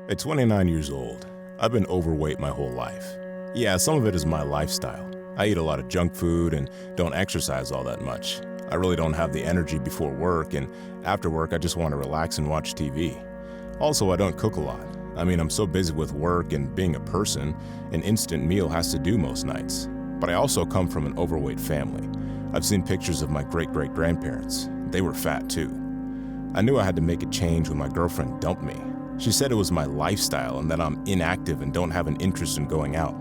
At 29 years old, I've been overweight my whole life. Yeah, some of it is my lifestyle. I eat a lot of junk food and don't exercise all that much. I really don't have the energy before work, and after work I just want to relax and watch TV. Also, I don't cook a lot. I'm so busy with work and being a person, an instant meal has to do most nights. But I also come from an overweight family. I've seen pictures of my great-great-grandparents. They were fat too. I knew I had to make a change when my girlfriend dumped me. She said it was my lifestyle and that I'm inactive and don't have an interest in going out.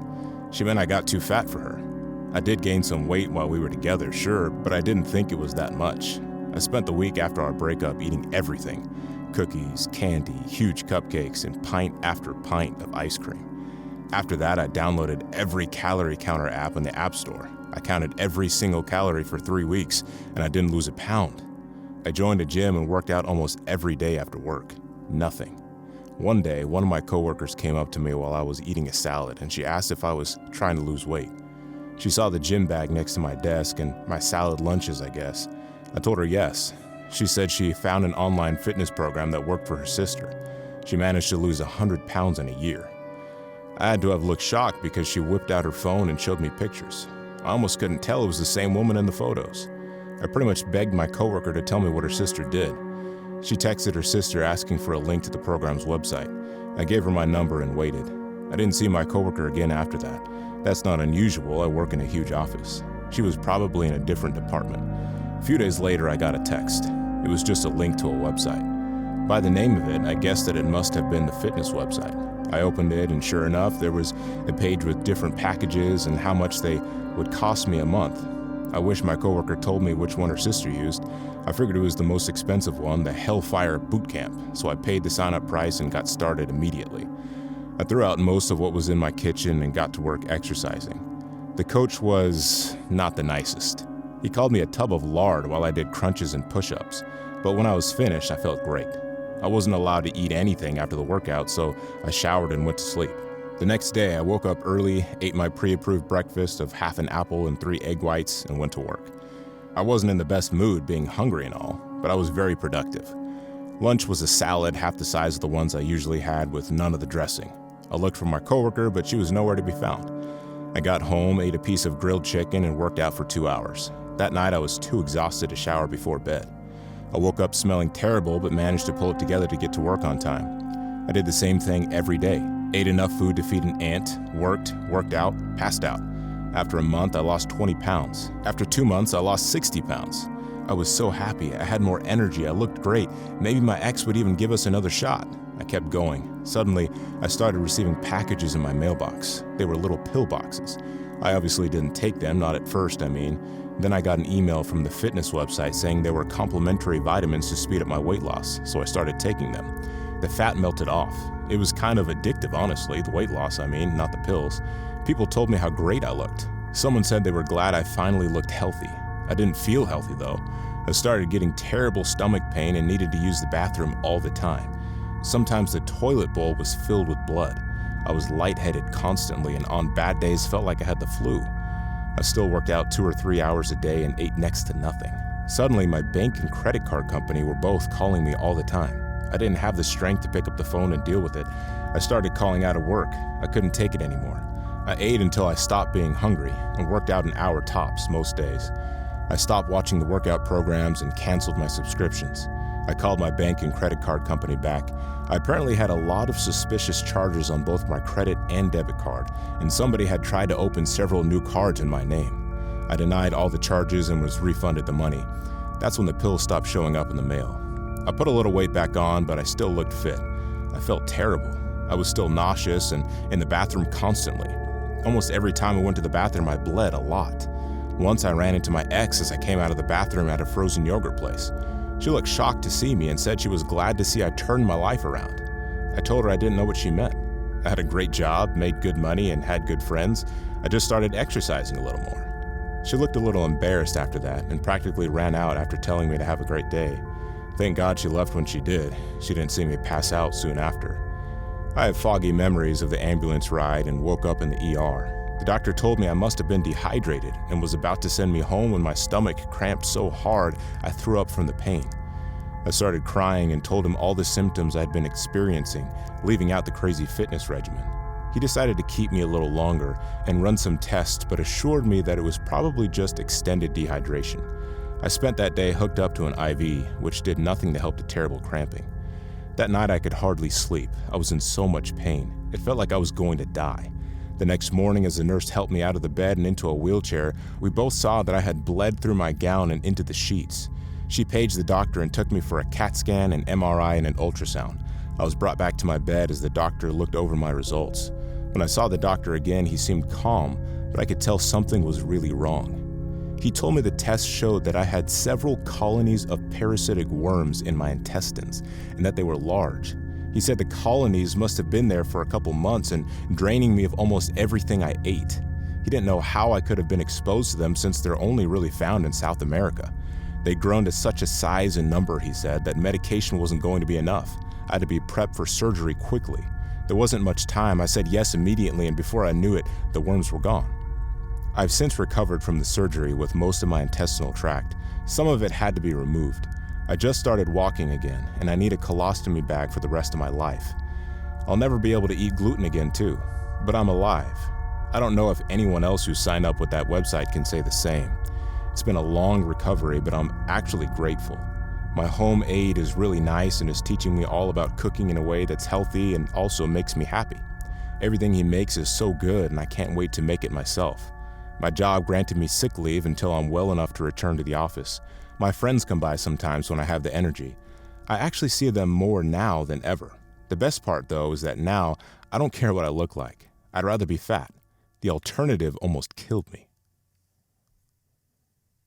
She meant I got too fat for her. I did gain some weight while we were together, sure, but I didn't think it was that much. I spent the week after our breakup eating everything: cookies, candy, huge cupcakes, and pint after pint of ice cream. After that, I downloaded every calorie counter app in the App Store. I counted every single calorie for 3 weeks, and I didn't lose a pound. I joined a gym and worked out almost every day after work. Nothing. One day, one of my coworkers came up to me while I was eating a salad, and she asked if I was trying to lose weight. She saw the gym bag next to my desk and my salad lunches, I guess. I told her yes. She said she found an online fitness program that worked for her sister. She managed to lose 100 pounds in a year. I had to have looked shocked because she whipped out her phone and showed me pictures. I almost couldn't tell it was the same woman in the photos. I pretty much begged my coworker to tell me what her sister did. She texted her sister asking for a link to the program's website. I gave her my number and waited. I didn't see my coworker again after that. That's not unusual, I work in a huge office. She was probably in a different department. A few days later, I got a text. It was just a link to a website. By the name of it, I guessed that it must have been the fitness website. I opened it, and sure enough, there was a page with different packages and how much they would cost me a month. I wish my coworker told me which one her sister used. I figured it was the most expensive one, the Hellfire Boot Camp, so I paid the sign-up price and got started immediately. I threw out most of what was in my kitchen and got to work exercising. The coach was not the nicest. He called me a tub of lard while I did crunches and push-ups, but when I was finished, I felt great. I wasn't allowed to eat anything after the workout, so I showered and went to sleep. The next day, I woke up early, ate my pre-approved breakfast of half an apple and 3 egg whites, and went to work. I wasn't in the best mood, being hungry and all, but I was very productive. Lunch was a salad half the size of the ones I usually had with none of the dressing. I looked for my coworker, but she was nowhere to be found. I got home, ate a piece of grilled chicken, and worked out for 2 hours. That night, I was too exhausted to shower before bed. I woke up smelling terrible, but managed to pull it together to get to work on time. I did the same thing every day. Ate enough food to feed an ant, worked out, passed out. After a month, I lost 20 pounds. After 2 months, I lost 60 pounds. I was so happy. I had more energy. I looked great. Maybe my ex would even give us another shot. I kept going. Suddenly, I started receiving packages in my mailbox. They were little pill boxes. I obviously didn't take them, not at first, Then I got an email from the fitness website saying there were complimentary vitamins to speed up my weight loss, so I started taking them. The fat melted off. It was kind of addictive, honestly, the weight loss, not the pills. People told me how great I looked. Someone said they were glad I finally looked healthy. I didn't feel healthy, though. I started getting terrible stomach pain and needed to use the bathroom all the time. Sometimes the toilet bowl was filled with blood. I was lightheaded constantly, and on bad days felt like I had the flu. I still worked out 2 or 3 hours a day and ate next to nothing. Suddenly, my bank and credit card company were both calling me all the time. I didn't have the strength to pick up the phone and deal with it. I started calling out of work. I couldn't take it anymore. I ate until I stopped being hungry and worked out an hour tops most days. I stopped watching the workout programs and canceled my subscriptions. I called my bank and credit card company back. I apparently had a lot of suspicious charges on both my credit and debit card, and somebody had tried to open several new cards in my name. I denied all the charges and was refunded the money. That's when the pills stopped showing up in the mail. I put a little weight back on, but I still looked fit. I felt terrible. I was still nauseous and in the bathroom constantly. Almost every time I went to the bathroom, I bled a lot. Once I ran into my ex as I came out of the bathroom at a frozen yogurt place. She looked shocked to see me and said she was glad to see I turned my life around. I told her I didn't know what she meant. I had a great job, made good money, and had good friends. I just started exercising a little more. She looked a little embarrassed after that and practically ran out after telling me to have a great day. Thank God she left when she did. She didn't see me pass out soon after. I have foggy memories of the ambulance ride and woke up in the ER. The doctor told me I must have been dehydrated and was about to send me home when my stomach cramped so hard I threw up from the pain. I started crying and told him all the symptoms I'd been experiencing, leaving out the crazy fitness regimen. He decided to keep me a little longer and run some tests, but assured me that it was probably just extended dehydration. I spent that day hooked up to an IV, which did nothing to help the terrible cramping. That night I could hardly sleep. I was in so much pain. It felt like I was going to die. The next morning, as the nurse helped me out of the bed and into a wheelchair, we both saw that I had bled through my gown and into the sheets. She paged the doctor and took me for a CAT scan, an MRI, and an ultrasound. I was brought back to my bed as the doctor looked over my results. When I saw the doctor again, he seemed calm, but I could tell something was really wrong. He told me the test showed that I had several colonies of parasitic worms in my intestines, and that they were large. He said the colonies must have been there for a couple months and draining me of almost everything I ate. He didn't know how I could have been exposed to them since they're only really found in South America. They'd grown to such a size and number, he said, that medication wasn't going to be enough. I had to be prepped for surgery quickly. There wasn't much time. I said yes immediately, and before I knew it, the worms were gone. I've since recovered from the surgery with most of my intestinal tract. Some of it had to be removed. I just started walking again, and I need a colostomy bag for the rest of my life. I'll never be able to eat gluten again too, but I'm alive. I don't know if anyone else who signed up with that website can say the same. It's been a long recovery, but I'm actually grateful. My home aide is really nice and is teaching me all about cooking in a way that's healthy and also makes me happy. Everything he makes is so good, and I can't wait to make it myself. My job granted me sick leave until I'm well enough to return to the office. My friends come by sometimes when I have the energy. I actually see them more now than ever. The best part, though, is that now I don't care what I look like. I'd rather be fat. The alternative almost killed me.